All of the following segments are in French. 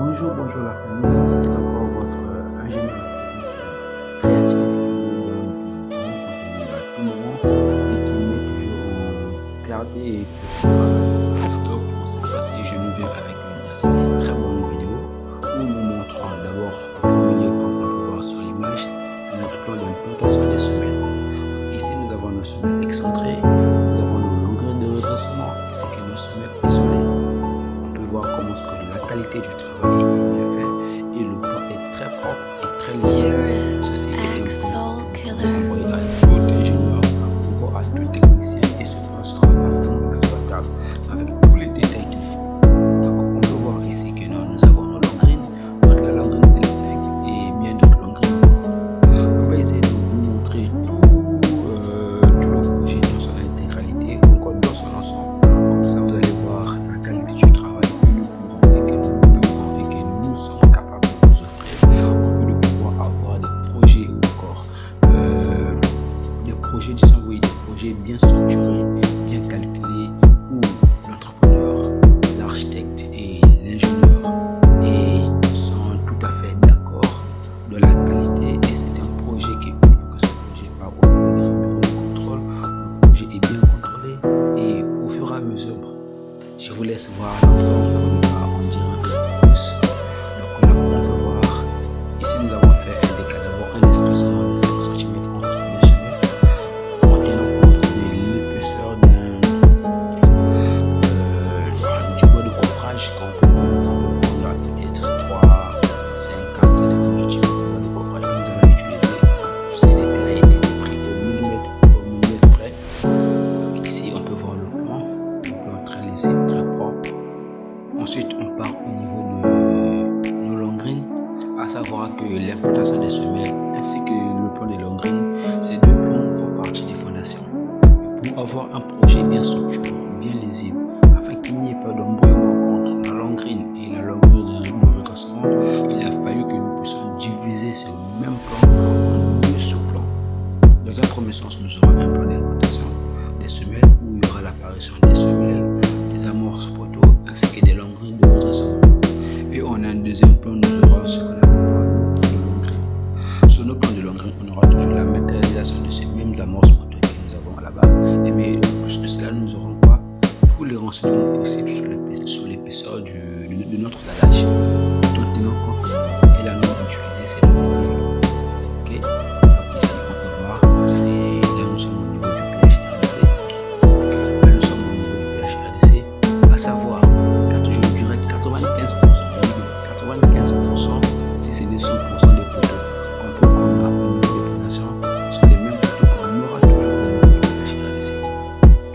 Bonjour la famille, c'est encore votre ingénieur technicien créatif qui vous donne du bon contenu à tout moment et qui met toujours en clarté et pour son travail. Donc pour cette fois-ci, je nous viens avec une assez très bonne vidéo où nous montrons d'abord en premier, comme on peut voir sur l'image, c'est notre plan d'implantation des semelles. Donc ici nous avons nos semelles excentrées, nous avons nos longueurs de redressement ainsi que nos semelles isolées. On peut voir comment ce que la qualité du travail a été bien fait et le plan est très propre et très lisible. Ceci est un plan que vous pouvez envoyer à tout ingénieur, encore à tout technicien, et ce plan sera facilement exploitable avec tous les détails qu'il faut. Donc on peut voir ici que nous avons nos longrines, donc la longrine L5 et bien d'autres longrines encore. On va essayer de vous montrer tout le projet dans son intégralité ou encore dans son ensemble. Comme ça vous allez voir la qualité du travail que nous pouvons et que nous devons et que nous sommes capables de vous offrir. On peut de pouvoir avoir des projets ou encore des projets, disons oui, des projets bien structurés, bien calculés, où l'entrepreneur, l'architecte et l'ingénieur sont tout à fait d'accord de la qualité, et c'est un projet qui, une fois que ce projet part au niveau d'un bureau de contrôle, le projet est bien contrôlé et au fur et à mesure, je vous laisse voir l'ensemble, on dira un peu plus. Donc là on peut voir, ici nous avons fait un décalage, un espacement de 5 cm entre les semelles en tenant compte de l'épaisseur du bois de coffrage qu'on peut prendre peut-être 3, 5, 4, ça dépend du type de bois de coffrage que nous allons utiliser. Tous ces détails ont été pris au millimètre près. Donc ici on peut voir le plan très lisible, très propre. Ensuite on part au niveau de nos longrines, à savoir que l'implantation des semelles ainsi que le plan des longrines, ces deux plans font partie des fondations. Et pour avoir un projet bien structuré, bien lisible, afin qu'il n'y ait pas d'embrouillement entre la longrine et la longueur de redressement, il a fallu que nous puissions diviser ce même plan en deux sous-plans. Dans un premier sens, nous aurons un plan d'implantation des semelles où il y aura l'apparition des semelles, des amorces poteaux ainsi que des longrines de redressement. Et on a un deuxième plan, nous aurons ce qu'on appelle le plan de longrine. Sur nos plans de longrine, on aura toujours la matérialisation de ces mêmes amorces poteaux que nous avons là-bas. Et mais en plus de cela, nous aurons quoi? Tous les renseignements possibles sur l'épaisseur de notre dallage, dont tenant compte et la norme utilisée, c'est le ok. Donc ici on peut voir, c'est là nous sommes au niveau du PHRDC. Là nous sommes au niveau du PHRDC, à savoir je dirais 95%, si c'est des 100% des photos qu'on a au niveau des fondations, sont les mêmes photos qu'on aura toujours au niveau du PHRDC.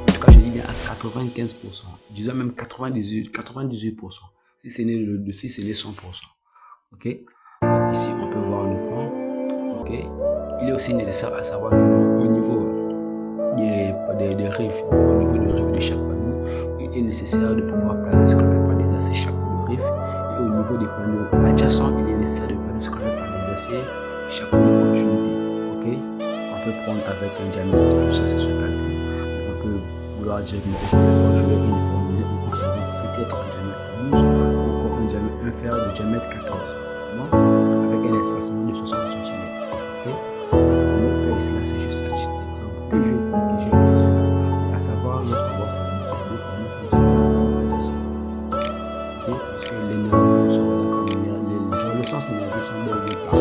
En tout cas, je dis bien à 95%, disons même 98%, si c'est les 100%. Ok. Donc ici, on peut voir le plan. Ok. Il est aussi nécessaire à savoir qu'au niveau des rives, au niveau du rive de chaque panneau, il est nécessaire de pouvoir placer ce qu'on appelle des aciers chaque panneau rive. Et au niveau des panneaux adjacents, il est nécessaire de placer ce qu'on appelle des aciers chaque panneau continuité. Ok. On peut prendre avec un diamètre, tout ça c'est son calcul. On peut vouloir directement je vais uniformiser, on conserver peut-être un diamètre 12 ou encore un diamètre inférieur de diamètre 14. C'est bon? Avec un espacement de 60 cm. Ok? Dans le cas ici, là, c'est juste un petit exemple que j'ai reçu, à savoir lorsqu'on va former ces deux panneaux, c'est une ok? Parce que les nerveux sont d'accord, le sens nerveux sont nerveux par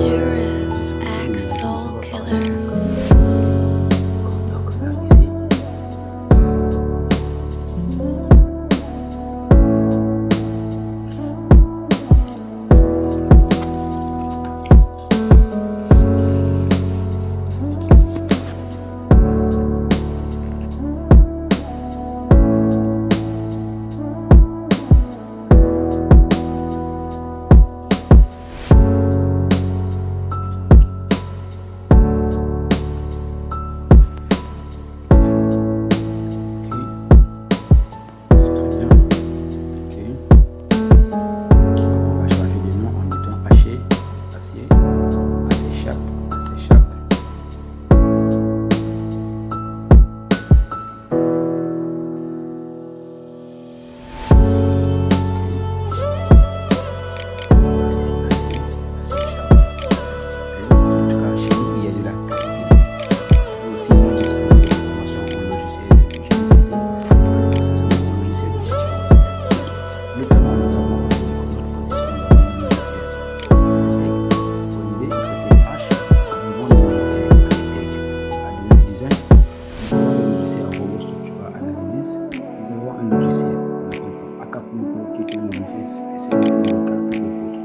c'est le calcul des poutres.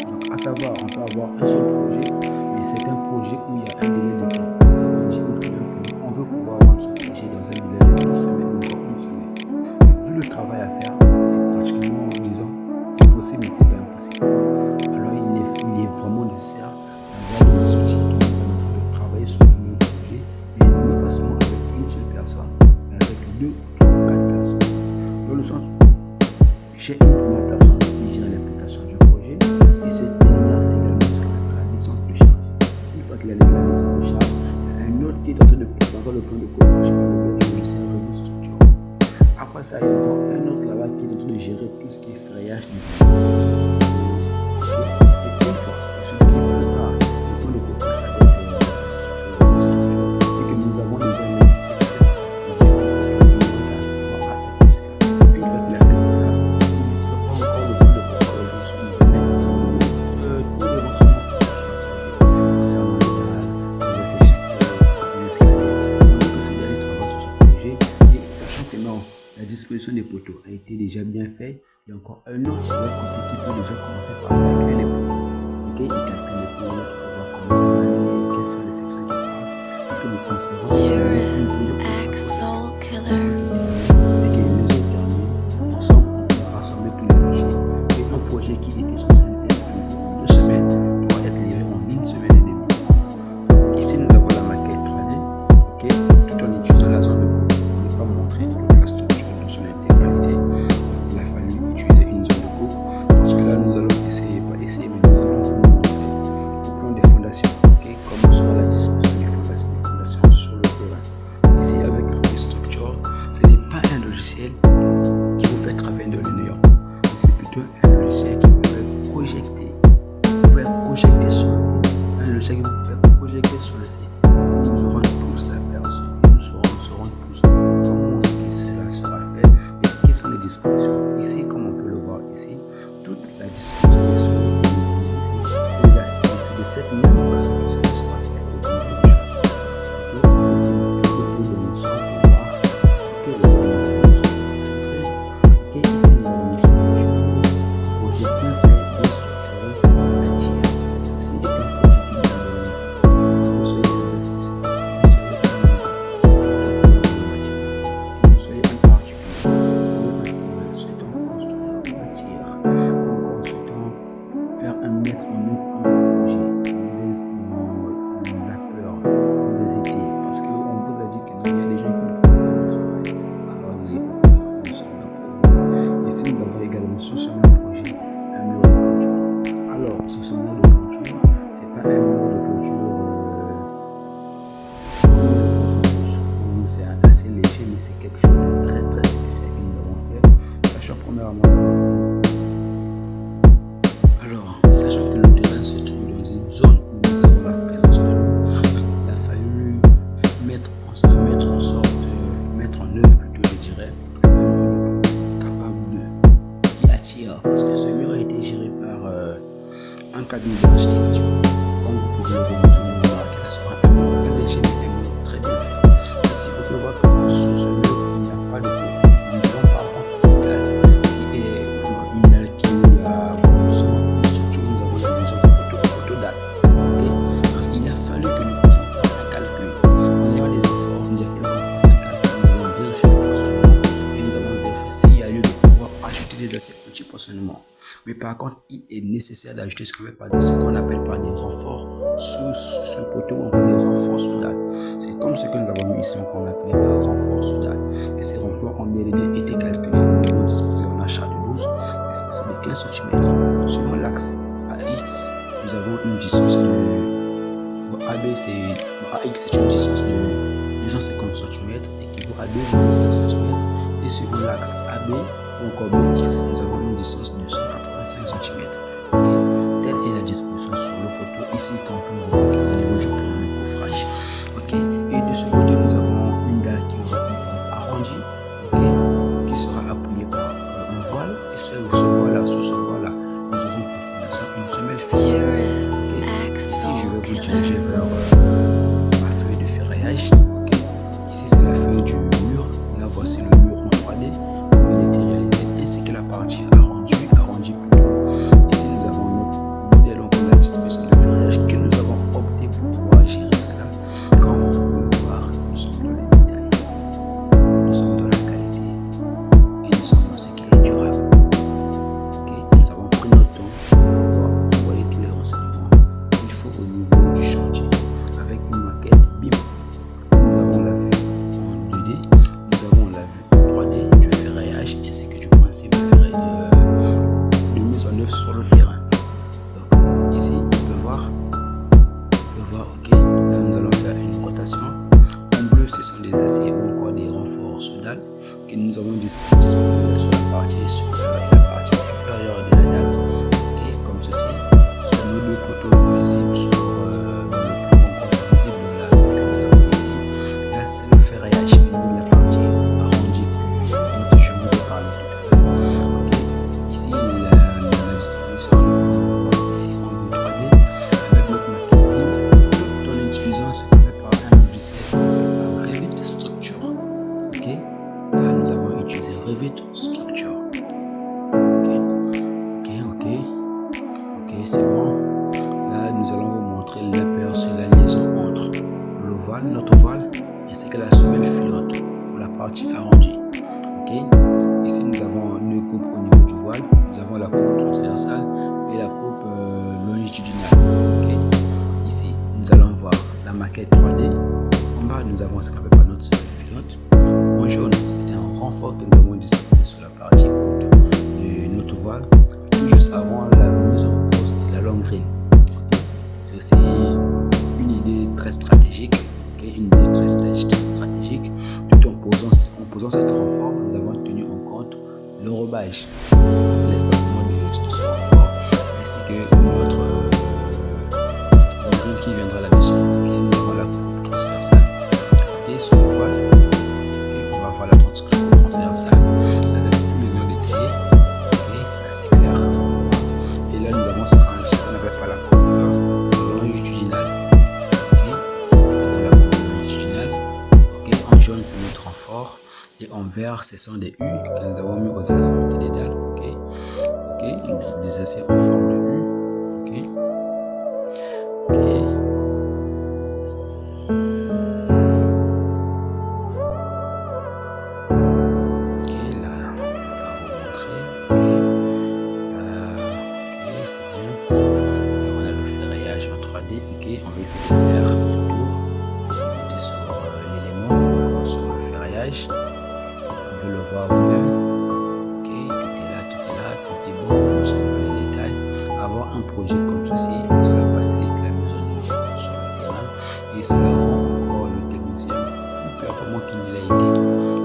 Donc, à savoir, on peut avoir un seul projet, mais c'est un projet où il y a un délai de temps. Ça veut dire qu'on veut pouvoir rendre ce projet dans un délai de 1 semaine ou encore 1 semaine. Mais vu le travail à faire, c'est pratiquement, disons, possible, mais c'est pas impossible. Alors, il est vraiment nécessaire d'avoir des outils qui nous permettent de travailler sur le même projet, mais non pas seulement avec une seule personne, mais avec 2, 3 ou 4 personnes. Dans le sens où j'ai une première personne qui gère l'implication du projet, et cette dernière fait également ce qu'on appelle la licence de charge. Une fois qu'il a la licence de charge, il y a un autre qui est en train de préparer le plan de coffrage par le biais du logiciel Revit Structure. Après ça, il y a encore un autre là-bas qui est en train de gérer tout ce qui est frayage des immeubles. Et une fois que ce qui prépare le plan de coffrage avec la structure et que nous avons déjà mis une sélection de différents plans de coffrage pour affecter cela. Une fois qu'il a fait cela, il prépare encore le plan de coffrage sur le domaine tout le renseignement concernant les dalles, les escaliers, tout ce qui est travail sur ce projet. Et sachant que non, la disposition des poteaux a été déjà bien faite, il y a encore un autre de l'autre côté qui peut déjà commencer par calculer les poteaux. Ok, il calcule les poteaux pour voir comment ça va aller, quelles sont les sections qui passent, et que nous considérons Soul Killer. et que les autres derniers, ensemble, on va rassembler tous les fichiers. Et un projet qui était censé être en 2 semaines pourra être livré en 1 semaine et demie. Ici, nous avons la maquette 3D, ok, tout en utilisant la zone de coupe. On n'est pas montré toute la structure dans son intégralité. Il a fallu utiliser une zone de coupe parce que là, nous allons essayer, pas essayer, mais nous allons vous montrer le plan des fondations, ok, comment sera la disposition des fondations sur le terrain. Ici, avec Revit Structure, ce n'est pas un logiciel qui vous fait travailler de l'union, mais c'est plutôt un logiciel qui vous fait projeter. Vous pouvez projeter sur le site. Un logiciel qui vous fait projeter sur le site. Nous aurons tous l'aperçu et nous saurons tous comment cela sera fait et quelles sont les dispositions. Ici, comme on peut le voir ici, toute la disposition est sur le site. Et là, c'est de cette même façon que cela sera fait au niveau de chaque. Donc, ici, tout côté de nos sons pour voir que le nous sommes concentrés. Ok, ici, nous avons mis sur le projet bien fait, bien structuré, bâtir. Ceci est un projet qui nous donne conseil de soyez un particulier. Nous souhaitons construire un bâtir. Nous souhaitons faire un mettre en œuvre un projet. Vous êtes dans la peur, vous hésitez parce qu'on vous a dit que non, il y a des gens qui ne peuvent pas travailler. Alors n'ayez pas peur, nous sommes là pour vous. Ici, nous avons également sur ce même projet un mur de clôture. Alors, sur ce mur de clôture, c'est pas un mur de clôture où c'est assez léger, mais c'est quelque chose de très très spécial que nous avons fait. Sachant premièrement, Alors, sachant que le terrain se trouve dans une zone où nous avons la présence de l'eau, il a fallu mettre en sorte, mettre en œuvre plutôt, je dirais, un mur de clôture capable qui attire, parce que ce mur a été géré par un cabinet d'architecture. Comme vous pouvez le remarquer, ça sera un mur allégé, mais un mur très bien fait. Ici, on peut voir que sur ce mur, il n'y a pas de poteau. Nous avons par contre une dalle qui a une structure où nous avons la maison de poteau dalle. Ok. Donc, il a fallu que nous puissions faire un calcul. En ayant des efforts, nous avons fallu qu'on fasse un calcul. Nous avons vérifié le poinçonnement et nous avons vérifié s'il y a lieu de pouvoir ajouter des assiettes anti-poinçonnement. Mais par contre, il est nécessaire d'ajouter ce qu'on appelle par des renforts sous ce poteau ou encore des renforts sous dalle. C'est comme ce que nous avons mis ici, qu'on appelait par renforts sous dalle. Et ces renforts ont bien et bien été calculés. Nous avons disposé en achat de 12, espacé de 15 cm. Suivant l'axe AX, nous avons une distance de AB, AX c'est une distance de 250 cm équivaut à 2,5 cm. Et suivant l'axe AB ou encore BX, nous avons une distance de 185 cm. Okay. Telle est la disposition sur le poteau ici qu'on peut remarquer au niveau du plan de coffrage. Okay. Et de ce côté, nous avons une dalle qui aura une forme arrondie, okay, qui sera appuyée par un voile. Et sur ce voile-là, nous aurons pour fondation une semelle ferrée. Okay. Ici, je vais vous diriger vers ma feuille de ferraillage. Okay. Ici, c'est la feuille du mur. Là, voici le mur en 3D, comme il a été réalisé, ainsi que la partie arrondie sur le terrain. Donc ici on peut voir, ok, là nous allons faire une rotation. En bleu ce sont des aciers ou encore des renforts sous dalle que nous avons disponibles sur la partie supérieure et la partie inférieure de la dalle, okay, comme ceci, sur nos deux poteaux visibles sur dans le plan encore visible de la vue que nous avons ici. Là c'est le ferraillage, la partie arrondie dont je vous ai parlé tout à l'heure. Okay. Ici la disposition ici en vue 3D avec notre maquette tout en utilisant ce qu'on appelle par un logiciel Revit Structure. Ok, ça nous avons utilisé Revit Structure. Ok, c'est bon. Là nous allons vous montrer l'aperçu, la liaison entre le voile, notre voile, ainsi que la semelle filante pour la partie arrondie. Ok, ici nous avons deux coupes au niveau du voile. Nous avons la coupe transversale et la coupe longitudinale. Ok, ici nous allons voir la maquette 3D. En bas nous avons ce qu'on appelle notre semelle filante. En jaune, c'était un renfort que nous avons disposé sur la partie haute de notre voile, tout juste avant la mise en poste de la longue grille. C'est aussi une idée très stratégique, okay? Une idée très stratégique. Tout en posant cet renfort, nous avons tenu en compte l'enrobage, l'espacement de ce renfort, ainsi que notre longue grille qui viendra là-dessus. Ici nous avons la coupe transversale et sur le voile. On va voir la coupe transversale avec tous les nœuds détaillés. Ok, là c'est clair. Et là nous avons ce qu'on appelle pas la coupe longitudinale. Ok, nous avons la coupe longitudinale. Ok, en jaune c'est notre renfort et en vert ce sont des U que nous avons mis aux extrémités des dalles. Ok, des aciers en forme de U. Ok. Ok, on va essayer de faire un tour, cliquer sur l'élément, encore sur le ferraillage. Vous pouvez le voir vous-même. Ok, tout est bon, nous sommes dans les détails. Avoir un projet comme ceci, cela facilite la mise en œuvre sur le terrain et cela rend encore le technicien plus performant qu'il ne l'a été,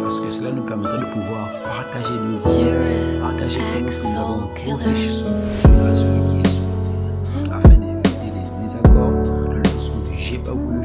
parce que cela nous permettra de pouvoir partager nos idées, partager comment nous avons réfléchi sur celui qui est sur le terrain, afin d'éviter les désaccords, de la façon que j'ai pas voulu